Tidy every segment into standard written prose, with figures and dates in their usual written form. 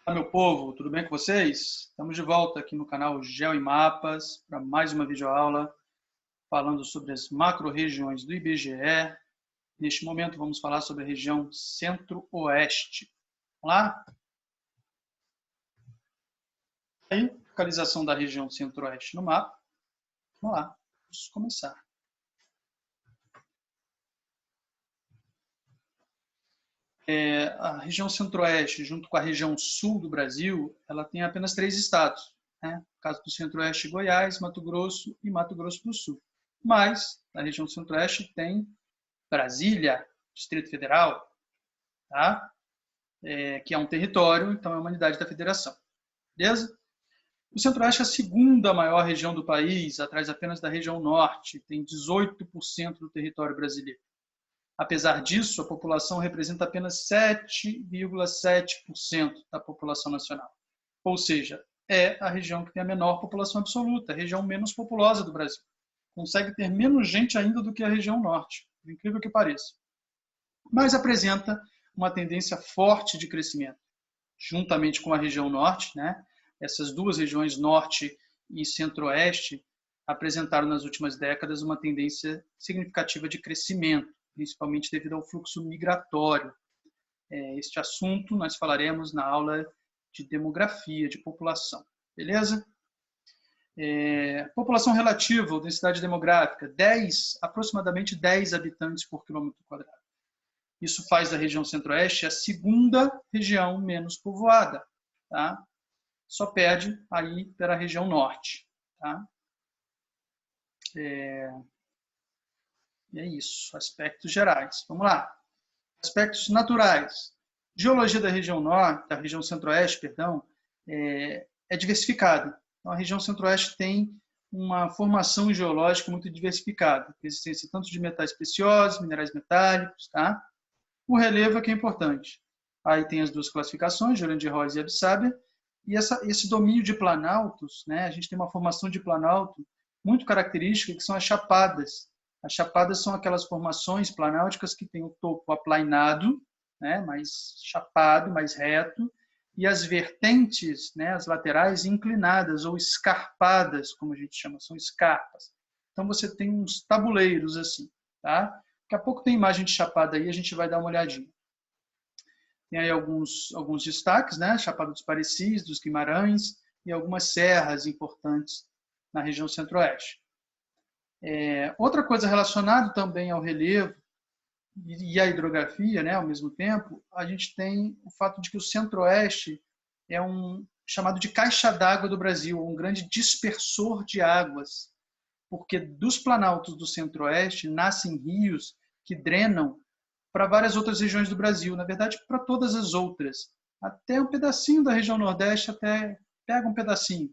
Olá, meu povo, tudo bem com vocês? Estamos de volta aqui no canal Geo e Mapas para mais uma videoaula falando sobre as macro-regiões do IBGE. Neste momento vamos falar sobre a região Centro-Oeste. Vamos lá? Aí, localização da região Centro-Oeste no mapa. Vamos lá, vamos começar. A região Centro-Oeste, junto com a região Sul do Brasil, ela tem apenas 3 estados, né? No caso do Centro-Oeste, Goiás, Mato Grosso e Mato Grosso do Sul. Mas, na região Centro-Oeste tem Brasília, Distrito Federal, tá? Que é um território, então é uma unidade da federação. Beleza? O Centro-Oeste é a segunda maior região do país, atrás apenas da região Norte, tem 18% do território brasileiro. Apesar disso, a população representa apenas 7,7% da população nacional. Ou seja, é a região que tem a menor população absoluta, a região menos populosa do Brasil. Consegue ter menos gente ainda do que a região norte, por incrível que pareça. Mas apresenta uma tendência forte de crescimento, juntamente com a região norte, né? Essas duas regiões, norte e centro-oeste, apresentaram nas últimas décadas uma tendência significativa de crescimento, principalmente devido ao fluxo migratório. Este assunto nós falaremos na aula de demografia, de população. Beleza? População relativa, ou densidade demográfica, aproximadamente 10 habitantes por quilômetro quadrado. Isso faz da região centro-oeste a segunda região menos povoada. Tá? Só perde aí para a região norte. Tá? E é isso, aspectos gerais. Vamos lá. Aspectos naturais. Geologia da região norte, da região centro-oeste, perdão, é diversificada. Então, a região centro-oeste tem uma formação geológica muito diversificada. Existência tanto de metais preciosos, minerais metálicos, tá? O relevo é que é importante. Aí tem as duas classificações, Jurandir Rosa e Absábia, e esse domínio de planaltos, né? A gente tem uma formação de planalto muito característica, que são as chapadas. As chapadas são aquelas formações planálticas que têm o topo aplainado, né, mais chapado, mais reto, e as vertentes, né, as laterais inclinadas ou escarpadas, como a gente chama, são escarpas. Então você tem uns tabuleiros assim, tá? Daqui a pouco tem imagem de chapada aí, a gente vai dar uma olhadinha. Tem aí alguns destaques, né? Chapada dos Parecis, dos Guimarães e algumas serras importantes na região centro-oeste. Outra coisa relacionada também ao relevo e à hidrografia, né, ao mesmo tempo, a gente tem o fato de que o centro-oeste é um chamado de caixa d'água do Brasil, um grande dispersor de águas, porque dos planaltos do centro-oeste nascem rios que drenam para várias outras regiões do Brasil, na verdade para todas as outras, até um pedacinho da região nordeste, até pega um pedacinho,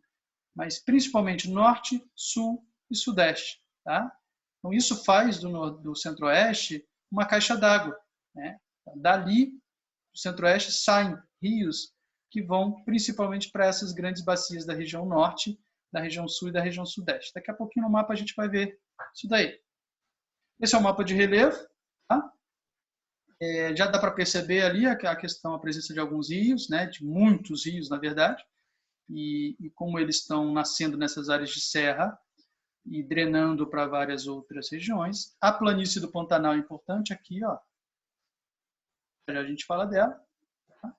mas principalmente norte, sul e sudeste. Tá? Então, isso faz do centro-oeste uma caixa d'água. Né? Dali, do centro-oeste, saem rios que vão principalmente para essas grandes bacias da região norte, da região sul e da região sudeste. Daqui a pouquinho no mapa a gente vai ver isso daí. Esse é o mapa de relevo. Tá? Já dá para perceber ali a questão, a presença de alguns rios, né? De muitos rios, na verdade, e como eles estão nascendo nessas áreas de serra, e drenando para várias outras regiões. A planície do Pantanal é importante aqui, ó. A gente fala dela. Tá?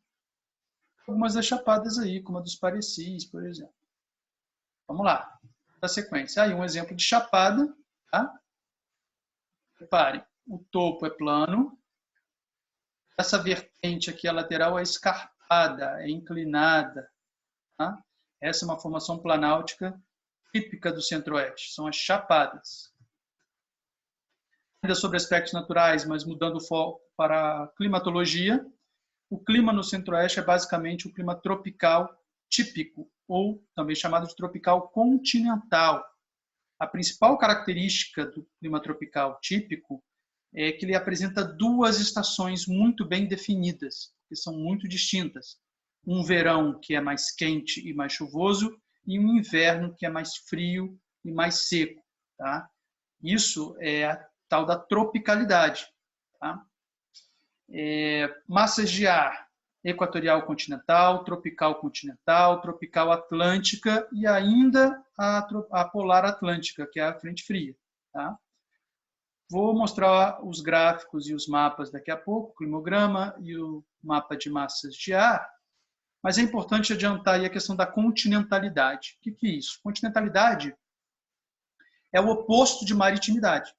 Algumas das chapadas aí, como a dos Parecis, por exemplo. Vamos lá. Na sequência. Aí um exemplo de chapada. Tá? Reparem, o topo é plano. Essa vertente aqui, a lateral, é escarpada, é inclinada. Tá? Essa é uma formação planáltica típica do centro-oeste, são as chapadas. Ainda sobre aspectos naturais, mas mudando o foco para a climatologia, o clima no centro-oeste é basicamente o clima tropical típico, ou também chamado de tropical continental. A principal característica do clima tropical típico é que ele apresenta duas estações muito bem definidas, que são muito distintas. Um verão que é mais quente e mais chuvoso, e um inverno que é mais frio e mais seco. Tá? Isso é a tal da tropicalidade. Tá? Massas de ar. equatorial continental, tropical continental, tropical atlântica e ainda a polar atlântica, que é a frente fria. Tá? Vou mostrar os gráficos e os mapas daqui a pouco, o climograma e o mapa de massas de ar, mas é importante adiantar aí a questão da continentalidade. O que é isso? Continentalidade é o oposto de maritimidade.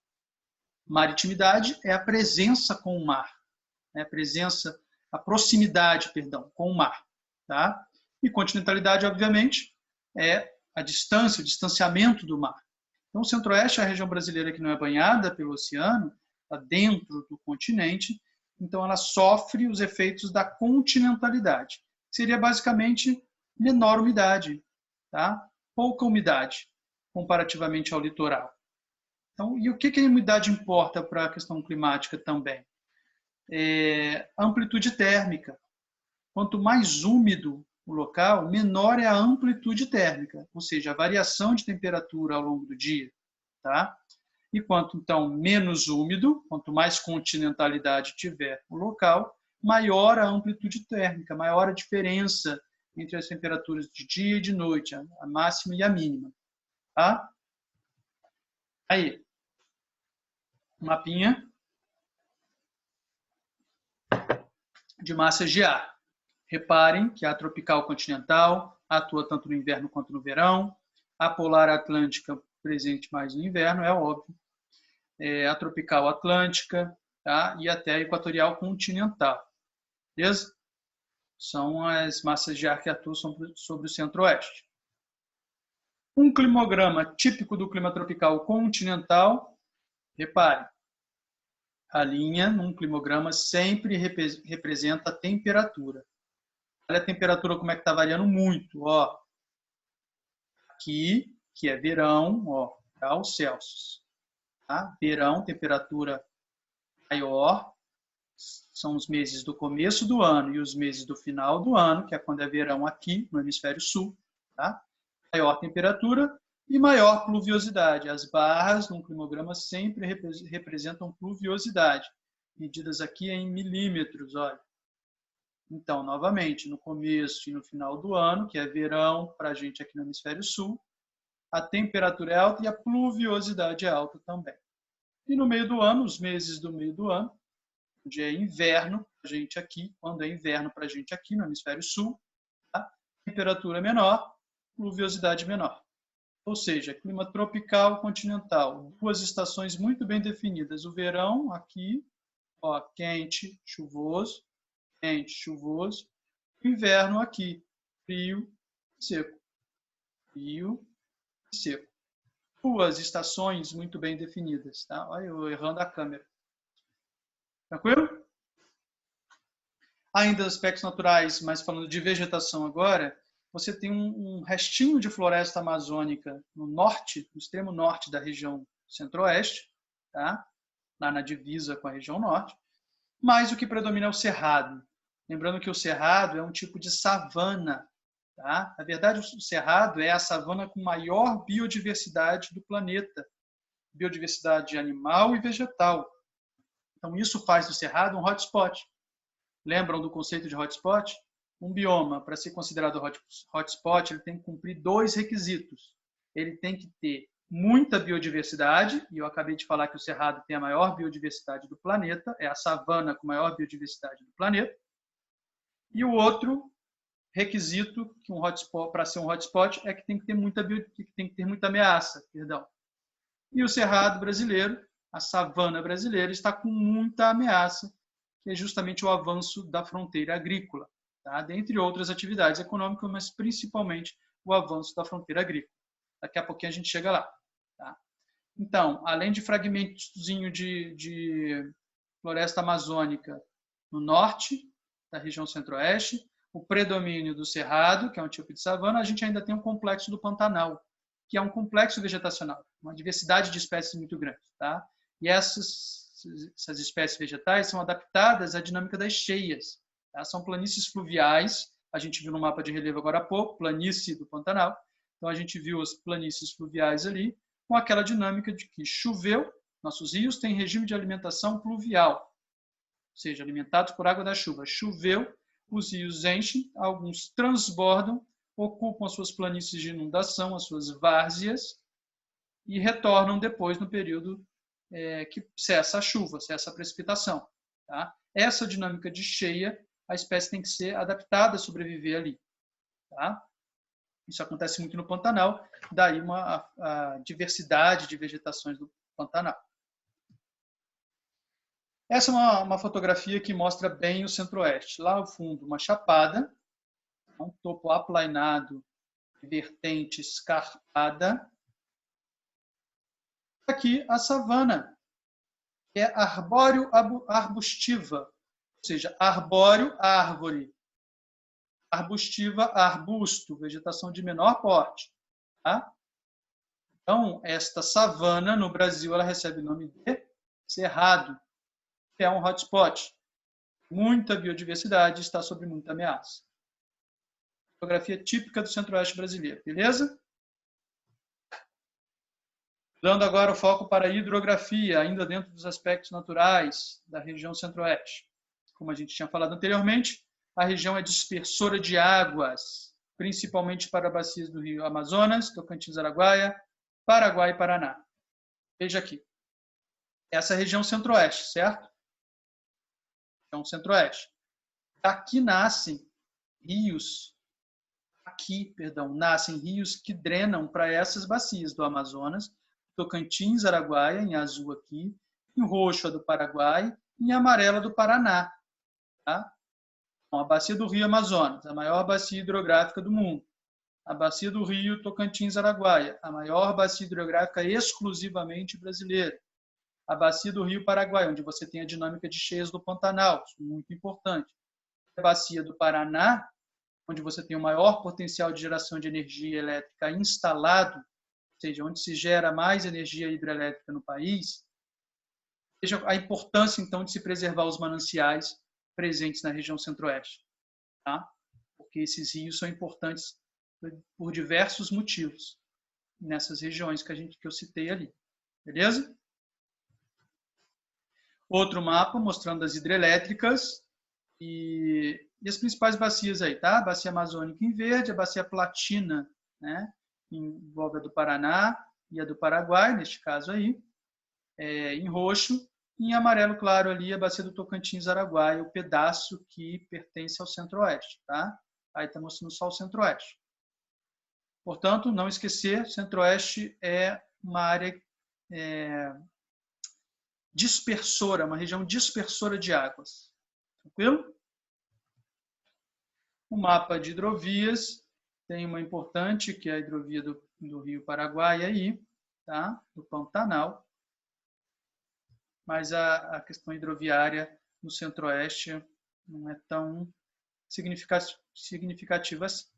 Maritimidade é a presença com o mar, né? A proximidade, perdão, com o mar. Tá? E continentalidade, obviamente, é a distância, o distanciamento do mar. Então, o Centro-Oeste é a região brasileira que não é banhada pelo oceano, está dentro do continente, então ela sofre os efeitos da continentalidade. Seria basicamente menor umidade, tá? Pouca umidade, comparativamente ao litoral. Então, e o que a umidade importa para a questão climática também? A amplitude térmica. Quanto mais úmido o local, menor é a amplitude térmica, ou seja, a variação de temperatura ao longo do dia. Tá? E quanto, então, menos úmido, quanto mais continentalidade tiver o local, maior a amplitude térmica, maior a diferença entre as temperaturas de dia e de noite, a máxima e a mínima. Tá? Aí, mapinha de massas de ar. Reparem que a tropical continental atua tanto no inverno quanto no verão, a polar atlântica presente mais no inverno, é óbvio, a tropical atlântica, tá? E até a equatorial continental. Beleza? São as massas de ar que atuam sobre o centro-oeste. Um climograma típico do clima tropical continental, reparem, a linha num climograma sempre representa a temperatura. Olha a temperatura como é que está variando muito. Ó. Aqui, que é verão, ó, graus Celsius. Tá? Verão, temperatura maior, são os meses do começo do ano e os meses do final do ano, que é quando é verão aqui no hemisfério sul. Tá? Maior temperatura e maior pluviosidade. As barras num climograma sempre representam pluviosidade, medidas aqui em milímetros, olha. Então, novamente, no começo e no final do ano, que é verão para a gente aqui no hemisfério sul, a temperatura é alta e a pluviosidade é alta também. E no meio do ano, os meses do meio do ano, onde é inverno para a gente aqui, quando é inverno para a gente aqui no hemisfério sul, tá? Temperatura menor, pluviosidade menor. Ou seja, clima tropical continental, duas estações muito bem definidas. O verão aqui, ó, quente, chuvoso, inverno aqui, frio e seco. Frio e seco. Duas estações muito bem definidas. Tá? Olha eu errando a câmera. Tranquilo? Ainda aspectos naturais, mas falando de vegetação agora, você tem um restinho de floresta amazônica no norte, no extremo norte da região centro-oeste, tá? Lá na divisa com a região norte, mas o que predomina é o cerrado. Lembrando que o cerrado é um tipo de savana. Tá? Na verdade, o cerrado é a savana com maior biodiversidade do planeta. Biodiversidade animal e vegetal. Então, isso faz do cerrado um hotspot. Lembram do conceito de hotspot? Um bioma, para ser considerado hotspot, ele tem que cumprir dois requisitos. Ele tem que ter muita biodiversidade, e eu acabei de falar que o cerrado tem a maior biodiversidade do planeta, é a savana com maior biodiversidade do planeta. E o outro requisito que um hotspot, para ser um hotspot, é que tem que ter muita ameaça, perdão. E o cerrado brasileiro, a savana brasileira, está com muita ameaça, que é justamente o avanço da fronteira agrícola, tá? Dentre outras atividades econômicas, mas principalmente o avanço da fronteira agrícola. Daqui a pouquinho a gente chega lá. Tá? Então, além de fragmentozinho de floresta amazônica no norte da região centro-oeste, o predomínio do cerrado, que é um tipo de savana, a gente ainda tem um complexo do Pantanal, que é um complexo vegetacional, uma diversidade de espécies muito grande. Tá? E essas espécies vegetais são adaptadas à dinâmica das cheias. Tá? São planícies fluviais, a gente viu no mapa de relevo agora há pouco, planície do Pantanal. Então, a gente viu as planícies fluviais ali, com aquela dinâmica de que choveu, nossos rios têm regime de alimentação pluvial, ou seja, alimentados por água da chuva. Choveu, os rios enchem, alguns transbordam, ocupam as suas planícies de inundação, as suas várzeas, e retornam depois no período que cessa a chuva, cessa a precipitação. Tá? Essa dinâmica de cheia, a espécie tem que ser adaptada a sobreviver ali. Tá? Isso acontece muito no Pantanal, daí a diversidade de vegetações do Pantanal. Essa é uma fotografia que mostra bem o centro-oeste. Lá ao fundo, uma chapada, um topo aplainado, vertente escarpada. Aqui a savana, que é arbóreo-arbustiva, ou seja, arbóreo, árvore, arbustiva, arbusto, vegetação de menor porte. Tá? Então, esta savana, no Brasil, ela recebe o nome de cerrado, que é um hotspot. Muita biodiversidade está sob muita ameaça. Fotografia típica do centro-oeste brasileiro, beleza? Dando agora o foco para a hidrografia, ainda dentro dos aspectos naturais da região centro-oeste. Como a gente tinha falado anteriormente, a região é dispersora de águas, principalmente para bacias do rio Amazonas, Tocantins, Araguaia, Paraguai e Paraná. Veja aqui. Essa é a região centro-oeste, certo? Região centro-oeste. Aqui nascem rios, nascem rios que drenam para essas bacias do Amazonas, Tocantins, Araguaia, em azul aqui, em roxo a do Paraguai, em amarelo a do Paraná. Tá? Então, a bacia do rio Amazonas, a maior bacia hidrográfica do mundo. A bacia do rio Tocantins-Araguaia, a maior bacia hidrográfica exclusivamente brasileira. A bacia do rio Paraguai, onde você tem a dinâmica de cheias do Pantanal, isso é muito importante. A bacia do Paraná, onde você tem o maior potencial de geração de energia elétrica instalado, ou seja, onde se gera mais energia hidrelétrica no país. Veja a importância, então, de se preservar os mananciais presentes na região centro-oeste. Tá? Porque esses rios são importantes por diversos motivos nessas regiões que eu citei ali. Beleza? Outro mapa mostrando as hidrelétricas e as principais bacias aí, tá? A bacia amazônica em verde, a bacia platina, né? Envolve a do Paraná e a do Paraguai, neste caso aí, em roxo, e em amarelo claro ali a bacia do Tocantins-Araguaia, o pedaço que pertence ao centro-oeste, tá? Aí está mostrando só o centro-oeste. Portanto, não esquecer, centro-oeste é uma área dispersora, uma região dispersora de águas. Tranquilo? O mapa de hidrovias tem uma importante, que é a hidrovia do Rio Paraguai aí, tá? Do Pantanal. Mas a questão hidroviária no centro-oeste não é tão significativa assim.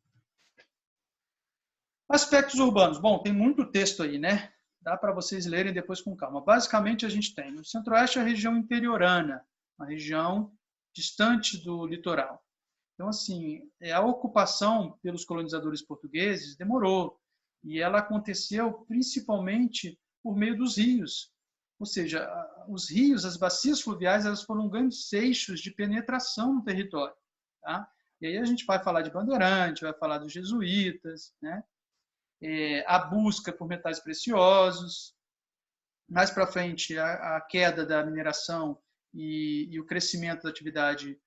Aspectos urbanos. Bom, tem muito texto aí, né? Dá para vocês lerem depois com calma. Basicamente, a gente tem no centro-oeste a região interiorana, uma região distante do litoral. Então, assim, a ocupação pelos colonizadores portugueses demorou. E ela aconteceu principalmente por meio dos rios. Ou seja, os rios, as bacias fluviais, elas foram grandes eixos de penetração no território. Tá? E aí a gente vai falar de Bandeirante, vai falar dos jesuítas, né? A busca por metais preciosos. Mais para frente, a queda da mineração e o crescimento da atividade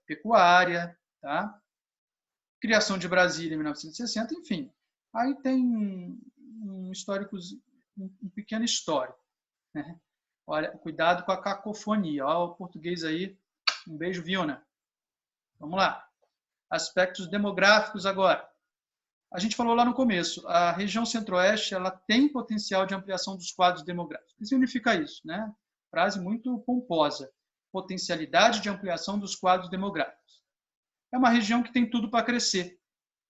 pecuária, tá? Criação de Brasília em 1960, enfim. Aí tem um pequeno histórico. Né? Olha, cuidado com a cacofonia. Olha o português aí. Um beijo, Viona. Vamos lá. Aspectos demográficos agora. A gente falou lá no começo, a região centro-oeste ela tem potencial de ampliação dos quadros demográficos. O que significa isso? Né? Frase muito pomposa. Potencialidade de ampliação dos quadros demográficos. É uma região que tem tudo para crescer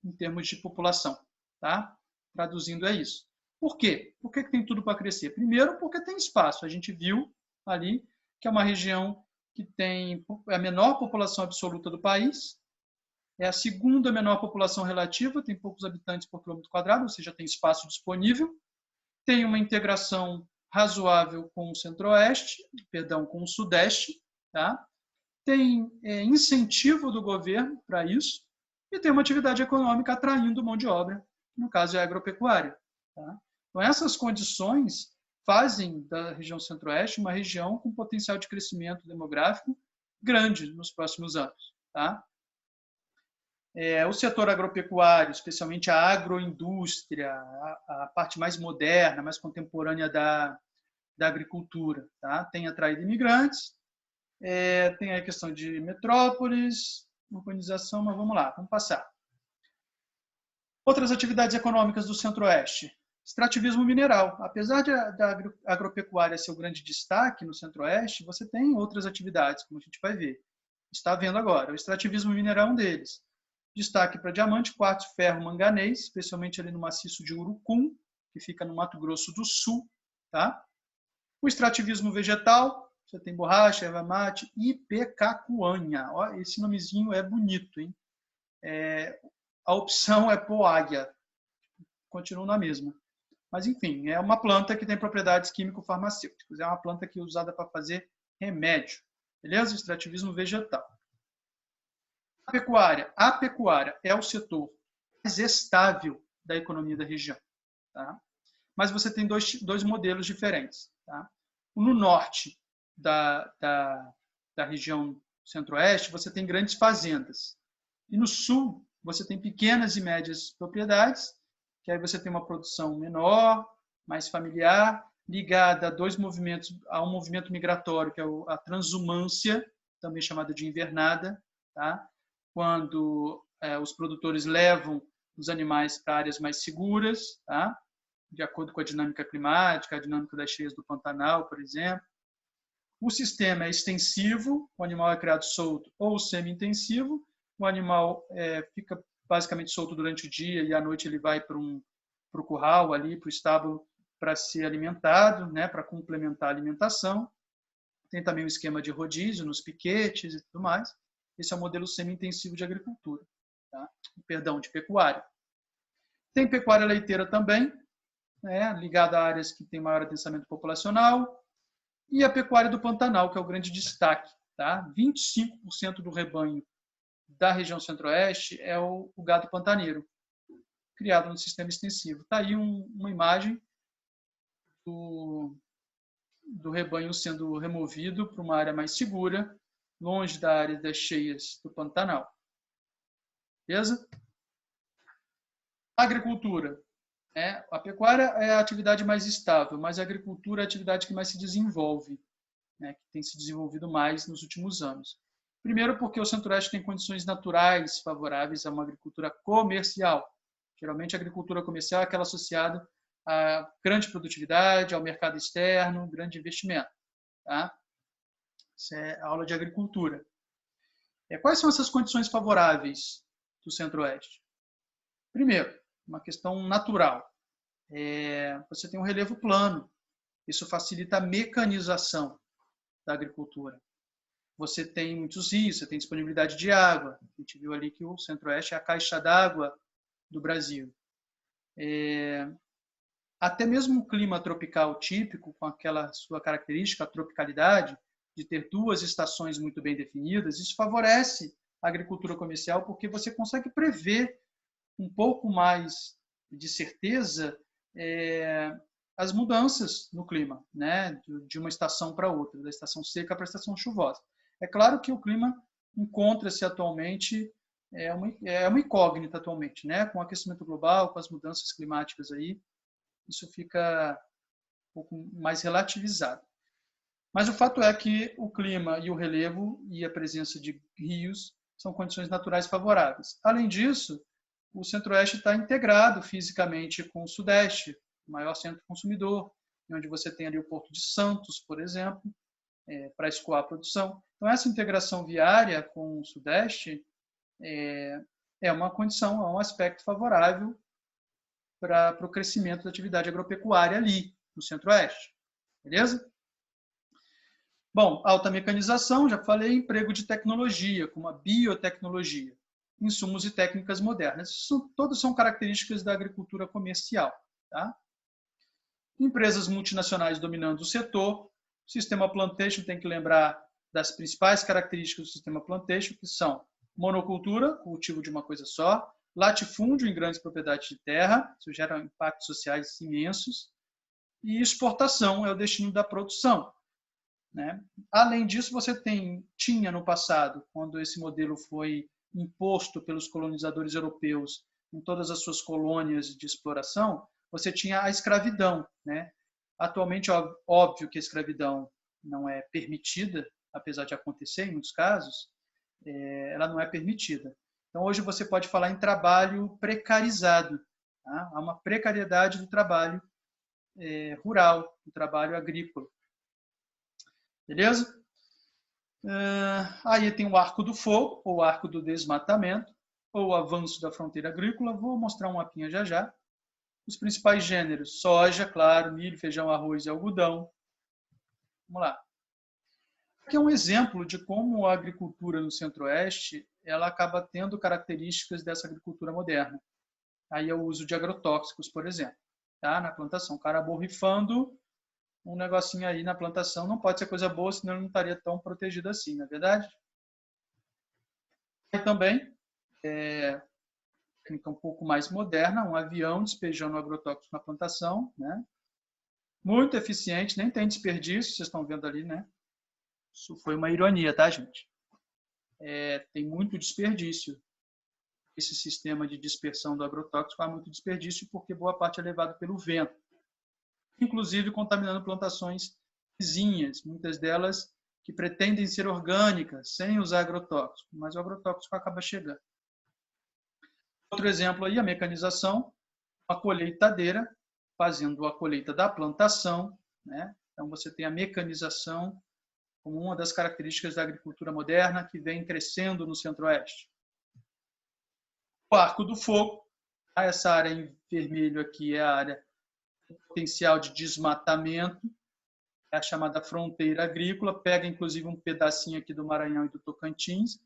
em termos de população. Tá? Traduzindo é isso. Por quê? Por que tem tudo para crescer? Primeiro, porque tem espaço. A gente viu ali que é uma região que tem a menor população absoluta do país, é a segunda menor população relativa, tem poucos habitantes por quilômetro quadrado, ou seja, tem espaço disponível, tem uma integração razoável com o centro-oeste, com o sudeste, tá? tem incentivo do governo para isso e tem uma atividade econômica atraindo mão de obra, que no caso é a agropecuária. Tá? Então, essas condições fazem da região centro-oeste uma região com potencial de crescimento demográfico grande nos próximos anos. Tá? O setor agropecuário, especialmente a agroindústria, a parte mais moderna, mais contemporânea da agricultura, tá? Tem atraído imigrantes, tem a questão de metrópoles, urbanização, mas vamos lá, vamos passar. Outras atividades econômicas do Centro-Oeste. Extrativismo mineral. Apesar da agropecuária ser o grande destaque no Centro-Oeste, você tem outras atividades, como a gente vai ver. Está vendo agora. O extrativismo mineral é um deles. Destaque para diamante, quartzo, ferro, manganês, especialmente ali no maciço de Urucum, que fica no Mato Grosso do Sul. Tá? O extrativismo vegetal, você tem borracha, erva mate, ipecacuanha. Ó, esse nomezinho é bonito, hein? A opção é poáguia. Continua na mesma. Mas, enfim, é uma planta que tem propriedades químico-farmacêuticas. É uma planta que é usada para fazer remédio. Beleza? Extrativismo vegetal. A pecuária. A pecuária é o setor mais estável da economia da região. Tá? Mas você tem dois modelos diferentes. Tá? No norte da região centro-oeste, você tem grandes fazendas. E no sul, você tem pequenas e médias propriedades, que aí você tem uma produção menor, mais familiar, ligada a um movimento migratório, que é a transhumância, também chamada de invernada, tá? Quando os produtores levam os animais para áreas mais seguras, tá? De acordo com a dinâmica climática, a dinâmica das cheias do Pantanal, por exemplo. O sistema é extensivo, o animal é criado solto ou semi-intensivo, o animal fica basicamente solto durante o dia e à noite ele vai para o curral, ali, para o estábulo, para ser alimentado, né, para complementar a alimentação. Tem também o esquema de rodízio nos piquetes e tudo mais. Esse é o modelo semi-intensivo de agricultura, tá? Perdão, de pecuária. Tem pecuária leiteira também, né, ligada a áreas que têm maior adensamento populacional, e a pecuária do Pantanal, que é o grande destaque. Tá? 25% do rebanho da região centro-oeste é o gado pantaneiro, criado no sistema extensivo. Está aí uma imagem do rebanho sendo removido para uma área mais segura, longe da área das cheias do Pantanal. Beleza? Agricultura. A pecuária é a atividade mais estável, mas a agricultura é a atividade que mais se desenvolve, né, que tem se desenvolvido mais nos últimos anos. Primeiro porque o Centro-Oeste tem condições naturais favoráveis a uma agricultura comercial. Geralmente a agricultura comercial é aquela associada a grande produtividade, ao mercado externo, grande investimento. Tá? Isso é a aula de agricultura. Quais são essas condições favoráveis do Centro-Oeste? Primeiro, uma questão natural. Você tem um relevo plano. Isso facilita a mecanização da agricultura. Você tem muitos rios, você tem disponibilidade de água. A gente viu ali que o Centro-Oeste é a caixa d'água do Brasil. Até mesmo o clima tropical típico, com aquela sua característica, a tropicalidade, de ter duas estações muito bem definidas, isso favorece a agricultura comercial, porque você consegue prever um pouco mais de certeza as mudanças no clima, né? De uma estação para outra, da estação seca para a estação chuvosa. É claro que o clima encontra-se atualmente, é uma incógnita atualmente, né? Com o aquecimento global, com as mudanças climáticas aí, isso fica um pouco mais relativizado. Mas o fato é que o clima e o relevo e a presença de rios são condições naturais favoráveis. Além disso, o Centro-Oeste está integrado fisicamente com o Sudeste, o maior centro consumidor, onde você tem ali o Porto de Santos, por exemplo, para escoar a produção. Então, essa integração viária com o Sudeste é uma condição, é um aspecto favorável para o crescimento da atividade agropecuária ali, no Centro-Oeste. Beleza? Bom, alta mecanização, já falei, emprego de tecnologia, como a biotecnologia, insumos e técnicas modernas. Todas são características da agricultura comercial. Tá? Empresas multinacionais dominando o setor. Sistema plantation, tem que lembrar das principais características do sistema plantation, que são monocultura, cultivo de uma coisa só, latifúndio em grandes propriedades de terra, isso gera impactos sociais imensos, e exportação é o destino da produção, né? Além disso, você tinha no passado, quando esse modelo foi imposto pelos colonizadores europeus em todas as suas colônias de exploração, você tinha a escravidão, né? Atualmente, óbvio que a escravidão não é permitida, apesar de acontecer em muitos casos, ela não é permitida. Então, hoje você pode falar em trabalho precarizado. Tá? Há uma precariedade do trabalho rural, do trabalho agrícola. Beleza? Aí tem o arco do fogo, ou arco do desmatamento, ou avanço da fronteira agrícola. Vou mostrar um mapinha já já. Os principais gêneros: soja, claro, milho, feijão, arroz e algodão. Vamos lá. Aqui é um exemplo de como a agricultura no Centro-Oeste ela acaba tendo características dessa agricultura moderna. Aí é o uso de agrotóxicos, por exemplo, tá? Na plantação. O cara borrifando um negocinho aí na plantação não pode ser coisa boa, senão ele não estaria tão protegido assim, não é verdade? E também, técnica um pouco mais moderna, um avião despejando agrotóxicos na plantação, né? Muito eficiente, nem tem desperdício, vocês estão vendo ali, né? Isso foi uma ironia, tá, gente? Tem muito desperdício. Esse sistema de dispersão do agrotóxico há muito desperdício porque boa parte é levado pelo vento, inclusive contaminando plantações vizinhas, muitas delas que pretendem ser orgânicas, sem usar agrotóxico, mas o agrotóxico acaba chegando. Outro exemplo aí, a mecanização, a colheitadeira, fazendo a colheita da plantação, né? Então você tem a mecanização como uma das características da agricultura moderna que vem crescendo no Centro-Oeste. O arco do fogo, essa área em vermelho aqui é a área com potencial de desmatamento, é a chamada fronteira agrícola, pega inclusive um pedacinho aqui do Maranhão e do Tocantins,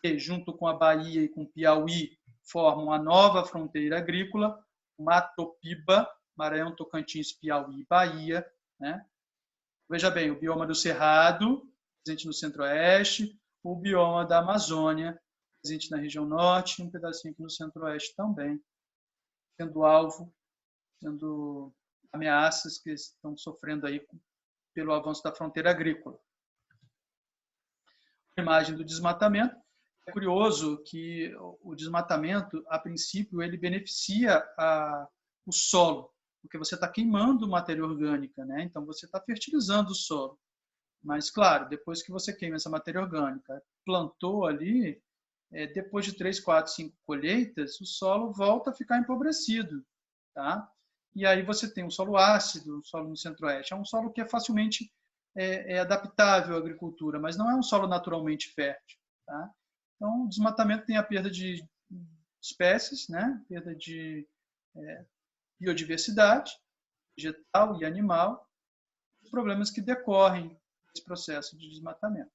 que junto com a Bahia e com o Piauí formam a nova fronteira agrícola, Matopiba, Maranhão, Tocantins, Piauí e Bahia, né? Veja bem, o bioma do Cerrado, presente no Centro-Oeste, o bioma da Amazônia, presente na região norte, um pedacinho aqui no Centro-Oeste também, sendo alvo, sendo ameaças que estão sofrendo aí pelo avanço da fronteira agrícola. A imagem do desmatamento. É curioso que o desmatamento, a princípio, ele beneficia o solo, porque você está queimando matéria orgânica, né? Então você está fertilizando o solo. Mas, claro, depois que você queima essa matéria orgânica, plantou ali, depois de 3, 4, 5 colheitas, o solo volta a ficar empobrecido, tá? E aí você tem um solo ácido, um solo no Centro-Oeste. É um solo que é facilmente adaptável à agricultura, mas não é um solo naturalmente fértil, tá? Então, o desmatamento tem a perda de espécies, né? Perda de biodiversidade vegetal e animal, os problemas que decorrem desse processo de desmatamento.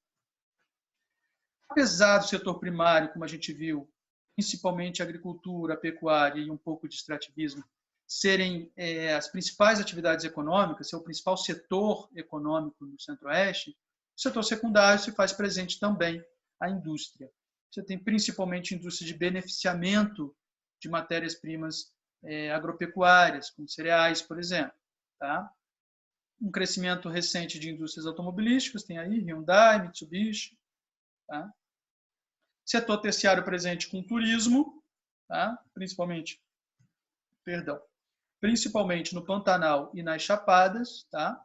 Apesar do setor primário, como a gente viu, principalmente a agricultura, a pecuária e um pouco de extrativismo, serem as principais atividades econômicas, ser o principal setor econômico no Centro-Oeste, o setor secundário se faz presente também a indústria. Você tem principalmente indústria de beneficiamento de matérias-primas agropecuárias, como cereais, por exemplo. Tá? Um crescimento recente de indústrias automobilísticas, tem aí Hyundai, Mitsubishi. Tá? Setor terciário presente com turismo, tá? principalmente no Pantanal e nas Chapadas. Tá?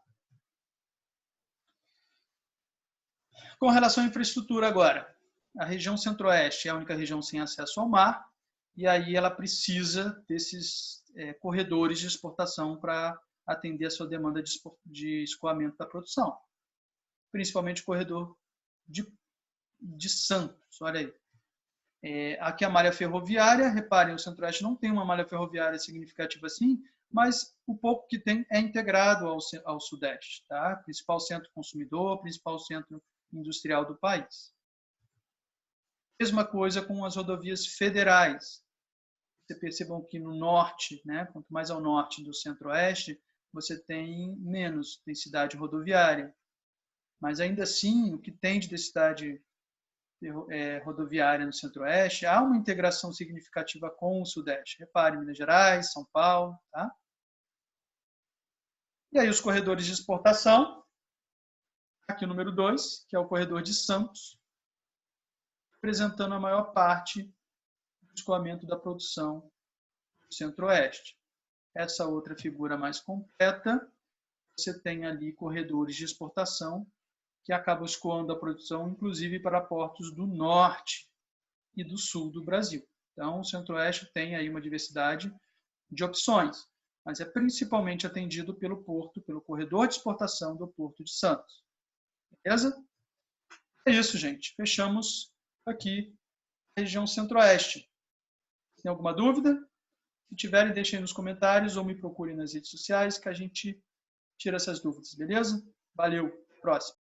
Com relação à infraestrutura agora, a região Centro-Oeste é a única região sem acesso ao mar, e aí ela precisa desses corredores de exportação para atender a sua demanda de escoamento da produção. Principalmente o corredor de Santos, olha aí. Aqui a malha ferroviária, reparem, o Centro-Oeste não tem uma malha ferroviária significativa assim, mas o pouco que tem é integrado ao Sudeste. Tá? Principal centro consumidor, principal centro industrial do país. Mesma coisa com as rodovias federais. Você percebam que no norte, né, quanto mais ao norte do Centro-Oeste, você tem menos densidade rodoviária. mas ainda assim, o que tem de densidade rodoviária no Centro-Oeste, há uma integração significativa com o Sudeste. Repare, Minas Gerais, São Paulo, tá? E aí os corredores de exportação, aqui o número 2, que é o corredor de Santos, representando a maior parte do escoamento da produção do Centro-Oeste. Essa outra figura mais completa, você tem ali corredores de exportação que acabam escoando a produção, inclusive para portos do norte e do sul do Brasil. Então, o Centro-Oeste tem aí uma diversidade de opções, mas é principalmente atendido pelo porto, pelo corredor de exportação do Porto de Santos. Beleza? É isso, gente. Fechamos aqui a região Centro-Oeste. Tem alguma dúvida? Se tiverem, deixem nos comentários ou me procurem nas redes sociais que a gente tira essas dúvidas, beleza? Valeu, próximo.